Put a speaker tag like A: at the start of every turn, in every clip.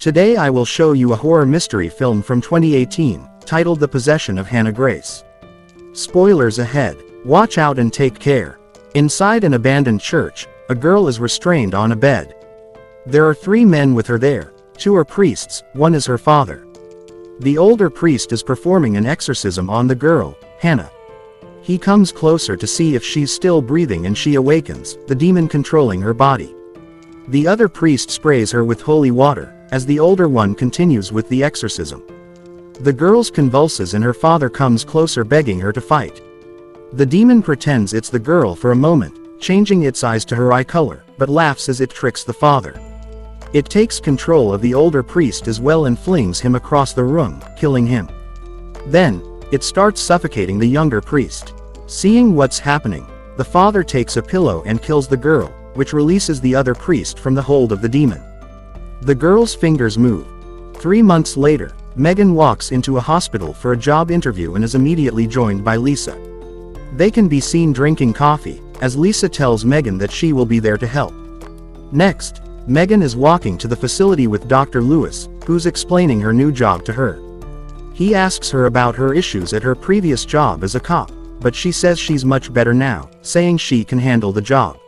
A: Today I will show you a horror mystery film from 2018, titled The Possession of Hannah Grace. Spoilers ahead. Watch out and take care. Inside an abandoned church, a girl is restrained on a bed. There are 3 men with her there. 2 are priests, 1 is her father. The older priest is performing an exorcism on the girl, Hannah. He comes closer to see if she's still breathing and she awakens, the demon controlling her body. The other priest sprays her with holy water, as the older one continues with the exorcism. The girl convulses and her father comes closer begging her to fight. The demon pretends it's the girl for a moment, changing its eyes to her eye color, but laughs as it tricks the father. It takes control of the older priest as well and flings him across the room, killing him. Then, it starts suffocating the younger priest. Seeing what's happening, the father takes a pillow and kills the girl, which releases the other priest from the hold of the demon. The girl's fingers move. 3 months later, Megan walks into a hospital for a job interview and is immediately joined by Lisa. They can be seen drinking coffee, as Lisa tells Megan that she will be there to help. Next, Megan is walking to the facility with Dr. Lewis, who's explaining her new job to her. He asks her about her issues at her previous job as a cop, but she says she's much better now, saying she can handle the job.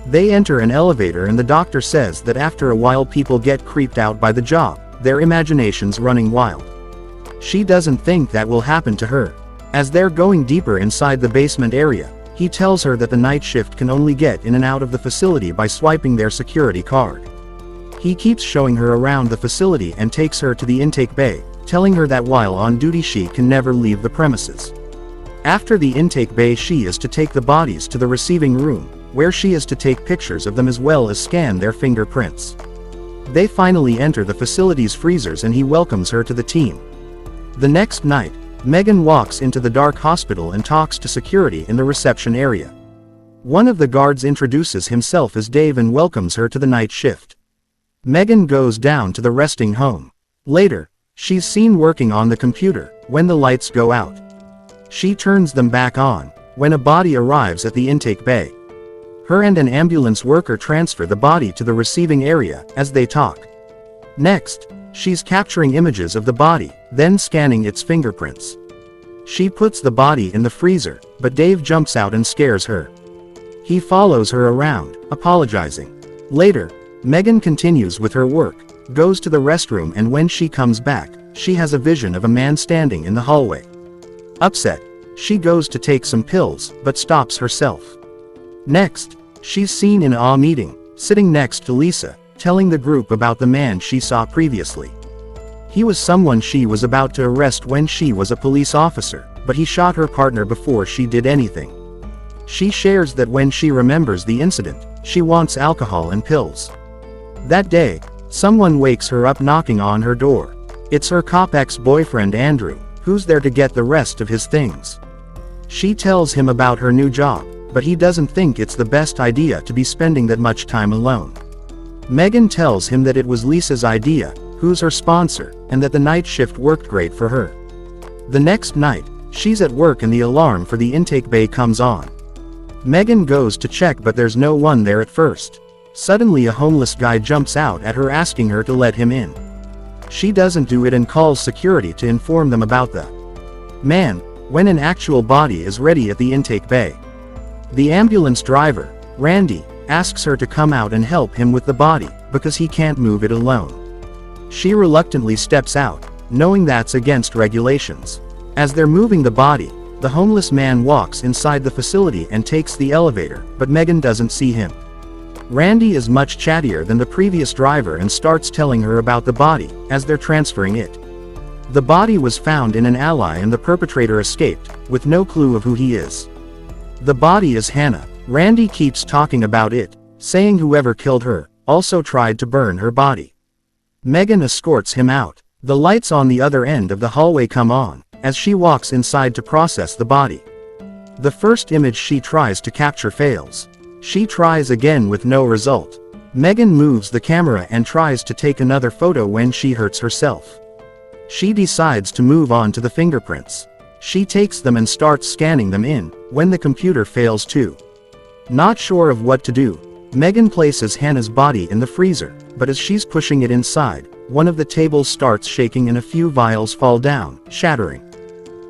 A: They enter an elevator and the doctor says that after a while people get creeped out by the job, their imaginations running wild. She doesn't think that will happen to her. As they're going deeper inside the basement area, he tells her that the night shift can only get in and out of the facility by swiping their security card. He keeps showing her around the facility and takes her to the intake bay, telling her that while on duty she can never leave the premises. After the intake bay she is to take the bodies to the receiving room, where she is to take pictures of them as well as scan their fingerprints. They finally enter the facility's freezers and he welcomes her to the team. The next night, Megan walks into the dark hospital and talks to security in the reception area. One of the guards introduces himself as Dave and welcomes her to the night shift. Megan goes down to the resting home. Later, she's seen working on the computer, when the lights go out. She turns them back on, when a body arrives at the intake bay. Her and an ambulance worker transfer the body to the receiving area, as they talk. Next, she's capturing images of the body, then scanning its fingerprints. She puts the body in the freezer, but Dave jumps out and scares her. He follows her around, apologizing. Later, Megan continues with her work, goes to the restroom and when she comes back, she has a vision of a man standing in the hallway. Upset, she goes to take some pills, but stops herself. Next, she's seen in a meeting, sitting next to Lisa, telling the group about the man she saw previously. He was someone she was about to arrest when she was a police officer, but he shot her partner before she did anything. She shares that when she remembers the incident, she wants alcohol and pills. That day, someone wakes her up knocking on her door. It's her cop ex-boyfriend Andrew, who's there to get the rest of his things. She tells him about her new job, but he doesn't think it's the best idea to be spending that much time alone. Megan tells him that it was Lisa's idea, who's her sponsor, and that the night shift worked great for her. The next night, she's at work and the alarm for the intake bay comes on. Megan goes to check but there's no one there at first. Suddenly a homeless guy jumps out at her asking her to let him in. She doesn't do it and calls security to inform them about the man, when an actual body is ready at the intake bay. The ambulance driver, Randy, asks her to come out and help him with the body, because he can't move it alone. She reluctantly steps out, knowing that's against regulations. As they're moving the body, the homeless man walks inside the facility and takes the elevator, but Megan doesn't see him. Randy is much chattier than the previous driver and starts telling her about the body, as they're transferring it. The body was found in an alley and the perpetrator escaped, with no clue of who he is. The body is Hannah. Randy keeps talking about it, saying whoever killed her, also tried to burn her body. Megan escorts him out. The lights on the other end of the hallway come on, as she walks inside to process the body. The first image she tries to capture fails. She tries again with no result. Megan moves the camera and tries to take another photo when she hurts herself. She decides to move on to the fingerprints. She takes them and starts scanning them in, when the computer fails too. Not sure of what to do, Megan places Hannah's body in the freezer, but as she's pushing it inside, one of the tables starts shaking and a few vials fall down, shattering.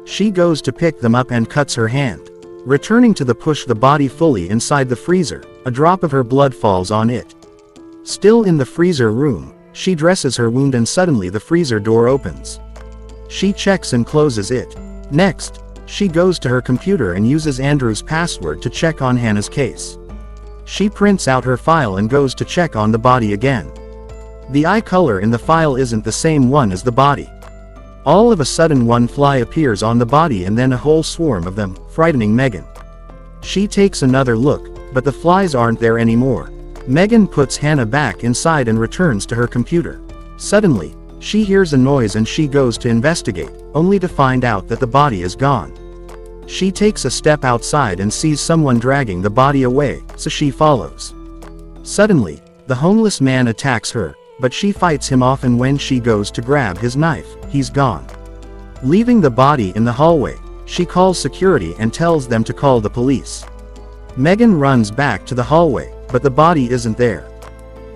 A: She goes to pick them up and cuts her hand. Returning to push the body fully inside the freezer, a drop of her blood falls on it. Still in the freezer room, she dresses her wound and suddenly the freezer door opens. She checks and closes it. Next, she goes to her computer and uses Andrew's password to check on Hannah's case. She prints out her file and goes to check on the body again. The eye color in the file isn't the same one as the body. All of a sudden one fly appears on the body and then a whole swarm of them, frightening Megan. She takes another look, but the flies aren't there anymore. Megan puts Hannah back inside and returns to her computer. Suddenly, she hears a noise and she goes to investigate, only to find out that the body is gone. She takes a step outside and sees someone dragging the body away, so she follows. Suddenly, the homeless man attacks her, but she fights him off and when she goes to grab his knife, he's gone. Leaving the body in the hallway, she calls security and tells them to call the police. Megan runs back to the hallway, but the body isn't there.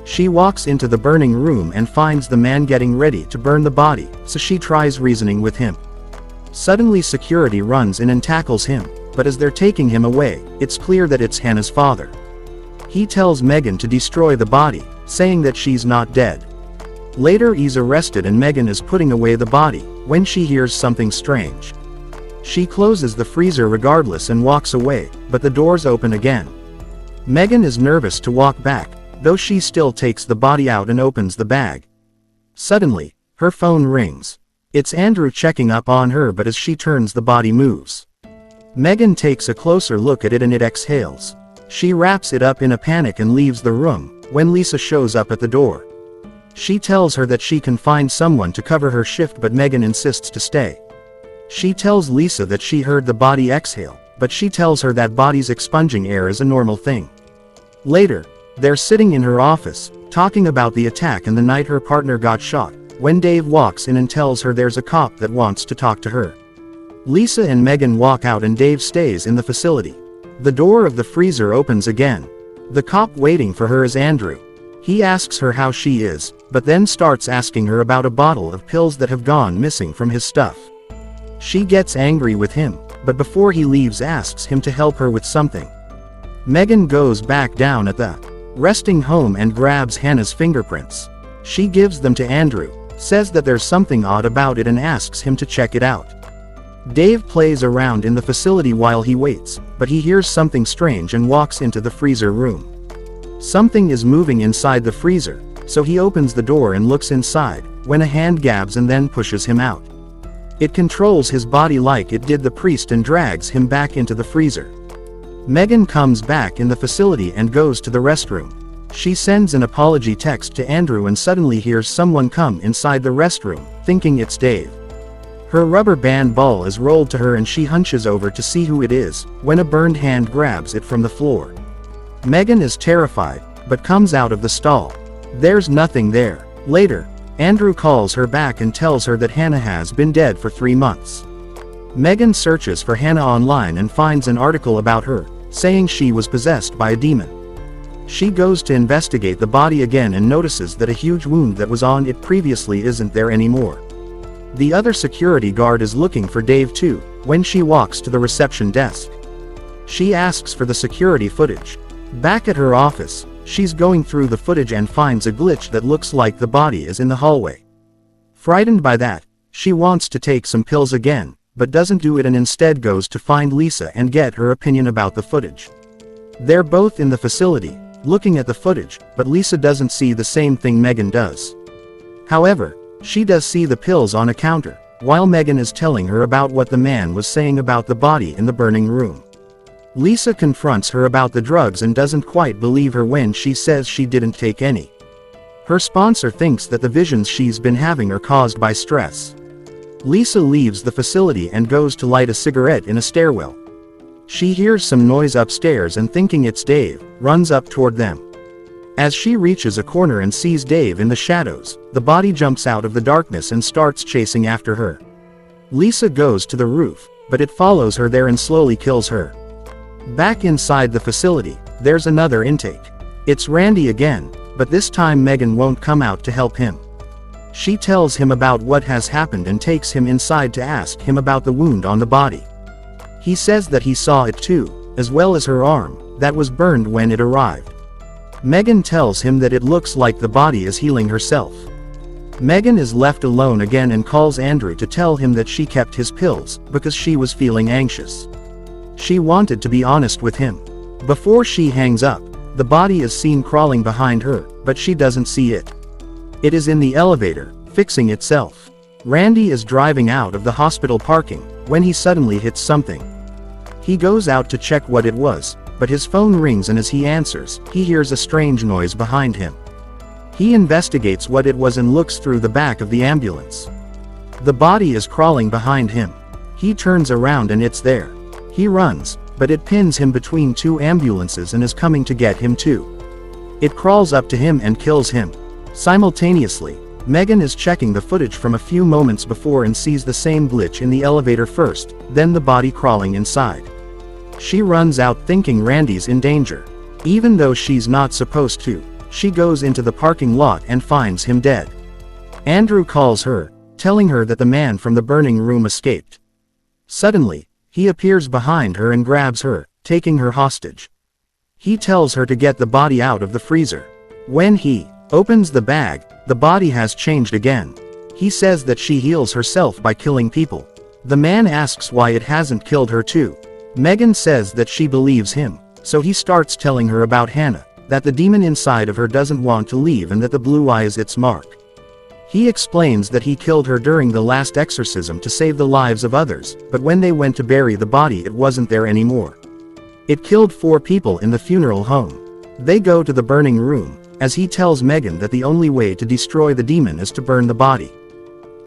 A: She walks into the burning room and finds the man getting ready to burn the body, so she tries reasoning with him. Suddenly security runs in and tackles him, but as they're taking him away, it's clear that it's Hannah's father. He tells Megan to destroy the body, saying that she's not dead. Later he's arrested and Megan is putting away the body, when she hears something strange. She closes the freezer regardless and walks away, but the doors open again. Megan is nervous to walk back, though she still takes the body out and opens the bag. Suddenly, her phone rings. It's Andrew checking up on her, but as she turns the body moves. Megan takes a closer look at it and it exhales. She wraps it up in a panic and leaves the room, when Lisa shows up at the door. She tells her that she can find someone to cover her shift, but Megan insists to stay. She tells Lisa that she heard the body exhale, but she tells her that bodies expunging air is a normal thing. Later, they're sitting in her office, talking about the attack and the night her partner got shot, when Dave walks in and tells her there's a cop that wants to talk to her. Lisa and Megan walk out and Dave stays in the facility. The door of the freezer opens again. The cop waiting for her is Andrew. He asks her how she is, but then starts asking her about a bottle of pills that have gone missing from his stuff. She gets angry with him, but before he leaves asks him to help her with something. Megan goes back down at the resting home and grabs Hannah's fingerprints. She gives them to Andrew, says that there's something odd about it and asks him to check it out. Dave plays around in the facility while he waits, but he hears something strange and walks into the freezer room. Something is moving inside the freezer, so he opens the door and looks inside, when a hand grabs and then pushes him out. It controls his body like it did the priest and drags him back into the freezer. Megan comes back in the facility and goes to the restroom. She sends an apology text to Andrew and suddenly hears someone come inside the restroom, thinking it's Dave. Her rubber band ball is rolled to her and she hunches over to see who it is, when a burned hand grabs it from the floor. Megan is terrified, but comes out of the stall. There's nothing there. Later, Andrew calls her back and tells her that Hannah has been dead for 3 months. Megan searches for Hannah online and finds an article about her, saying she was possessed by a demon. She goes to investigate the body again and notices that a huge wound that was on it previously isn't there anymore. The other security guard is looking for Dave too, when she walks to the reception desk. She asks for the security footage. Back at her office, she's going through the footage and finds a glitch that looks like the body is in the hallway. Frightened by that, she wants to take some pills again, but doesn't do it and instead goes to find Lisa and get her opinion about the footage. They're both in the facility, looking at the footage, but Lisa doesn't see the same thing Megan does. However, she does see the pills on a counter, while Megan is telling her about what the man was saying about the body in the burning room. Lisa confronts her about the drugs and doesn't quite believe her when she says she didn't take any. Her sponsor thinks that the visions she's been having are caused by stress. Lisa leaves the facility and goes to light a cigarette in a stairwell. She hears some noise upstairs and thinking it's Dave, runs up toward them. As she reaches a corner and sees Dave in the shadows, the body jumps out of the darkness and starts chasing after her. Lisa goes to the roof, but it follows her there and slowly kills her. Back inside the facility, there's another intake. It's Randy again, but this time Megan won't come out to help him. She tells him about what has happened and takes him inside to ask him about the wound on the body. He says that he saw it too, as well as her arm, that was burned when it arrived. Megan tells him that it looks like the body is healing herself. Megan is left alone again and calls Andrew to tell him that she kept his pills, because she was feeling anxious. She wanted to be honest with him. Before she hangs up, the body is seen crawling behind her, but she doesn't see it. It is in the elevator, fixing itself. Randy is driving out of the hospital parking, when he suddenly hits something. He goes out to check what it was, but his phone rings and as he answers, he hears a strange noise behind him. He investigates what it was and looks through the back of the ambulance. The body is crawling behind him. He turns around and it's there. He runs, but it pins him between two ambulances and is coming to get him too. It crawls up to him and kills him. Simultaneously, Megan is checking the footage from a few moments before and sees the same glitch in the elevator first, then the body crawling inside. She runs out thinking Randy's in danger. Even though she's not supposed to, she goes into the parking lot and finds him dead. Andrew calls her, telling her that the man from the burning room escaped. Suddenly, he appears behind her and grabs her, taking her hostage. He tells her to get the body out of the freezer. When he opens the bag, the body has changed again. He says that she heals herself by killing people. The man asks why it hasn't killed her too. Megan says that she believes him, so he starts telling her about Hannah, that the demon inside of her doesn't want to leave and that the blue eye is its mark. He explains that he killed her during the last exorcism to save the lives of others, but when they went to bury the body it wasn't there anymore. It killed 4 people in the funeral home. They go to the burning room, as he tells Megan that the only way to destroy the demon is to burn the body.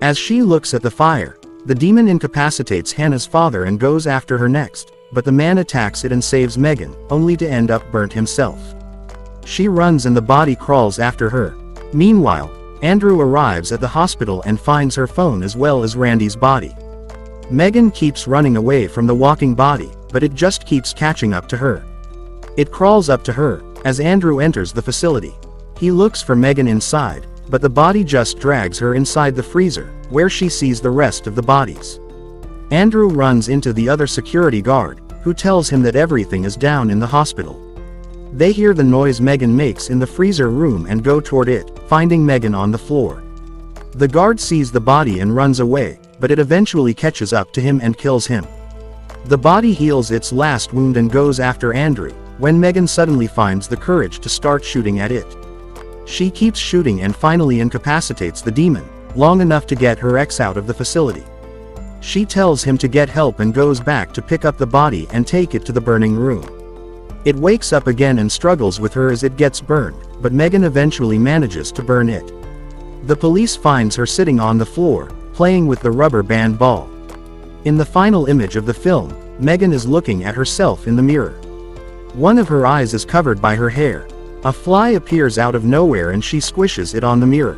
A: As she looks at the fire, the demon incapacitates Hannah's father and goes after her next, but the man attacks it and saves Megan, only to end up burnt himself. She runs and the body crawls after her. Meanwhile, Andrew arrives at the hospital and finds her phone as well as Randy's body. Megan keeps running away from the walking body, but it just keeps catching up to her. It crawls up to her, as Andrew enters the facility. He looks for Megan inside, but the body just drags her inside the freezer, where she sees the rest of the bodies. Andrew runs into the other security guard, who tells him that everything is down in the hospital. They hear the noise Megan makes in the freezer room and go toward it, finding Megan on the floor. The guard sees the body and runs away, but it eventually catches up to him and kills him. The body heals its last wound and goes after Andrew, when Megan suddenly finds the courage to start shooting at it. She keeps shooting and finally incapacitates the demon, long enough to get her ex out of the facility. She tells him to get help and goes back to pick up the body and take it to the burning room. It wakes up again and struggles with her as it gets burned, but Megan eventually manages to burn it. The police finds her sitting on the floor, playing with the rubber band ball. In the final image of the film, Megan is looking at herself in the mirror. One of her eyes is covered by her hair. A fly appears out of nowhere and she squishes it on the mirror.